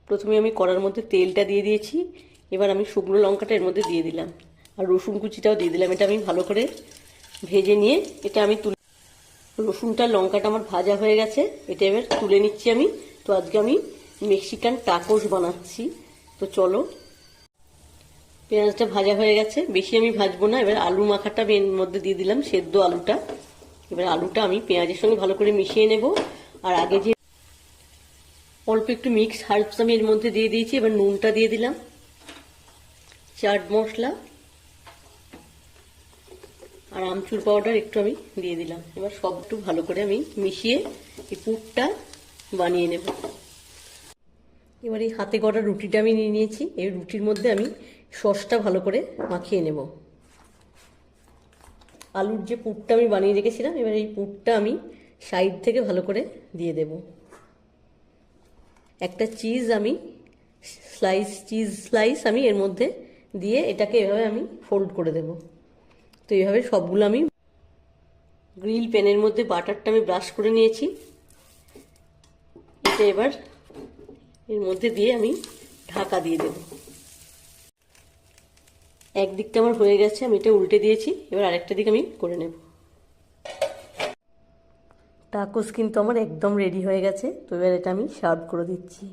প্রথমে আমি কড়ার মধ্যে তেলটা দিয়ে দিয়েছি। এবার আমি শুকনো লঙ্কাটা এর মধ্যে দিয়ে দিলাম, আর রসুন কুচিটাও দিয়ে দিলাম। এটা আমি ভালো করে ভেজে নিয়ে এটা আমি তুলে, রসুনটা লঙ্কাটা আমার ভাজা হয়ে গেছে, এটা এবার তুলে নিচ্ছি আমি। তো আজকে আমি মেক্সিকান টাকোস বানাচ্ছি। তো চলো, পেঁয়াজটা ভাজা হয়ে গেছে, বেশি আমি ভাজবো না। এবার আলু মাখাটা আমি এর মধ্যে দিয়ে দিলাম, সেদ্ধ আলুটা। এবার আলুটা আমি পেঁয়াজের সঙ্গে ভালো করে মিশিয়ে নেব। আর আগে যে অল্প একটু মিক্স হার্বস আমি এর মধ্যে দিয়ে দিয়েছি। এবার নুনটা দিয়ে দিলাম, চাট মশলা আর আমচুর পাউডার একটু আমি দিয়ে দিলাম। এবার সব একটু ভালো করে আমি মিশিয়ে এই পুরটা বানিয়ে নেব। এবার এই হাতে গড়া রুটিটা আমি নিয়ে নিয়েছি, এই রুটির মধ্যে আমি সসটা ভালো করে মাখিয়ে নেব। আলুর যে পুরটা আমি বানিয়ে রেখেছিলাম, এবার এই পুরটা আমি সাইড থেকে ভালো করে দিয়ে দেব। একটা চিজ স্লাইস আমি এর মধ্যে দিয়ে এটাকে এভাবে আমি ফোল্ড করে দেব। তো এইভাবে সবগুলো আমি গ্রিল প্যানের মধ্যে বাটারটা আমি ব্রাশ করে নিয়েছি। এটা এবার এর মধ্যে দিয়ে আমি ঢাকা দিয়ে দেব। একদিকটা আমার হয়ে গেছে, আমি এটা উল্টে দিয়েছি। এবার আরেকটা দিক আমি করে নেব। টাকোস কিন্তু আমার একদম রেডি হয়ে গেছে। তো এবার এটা আমি সার্ভ করে দিচ্ছি।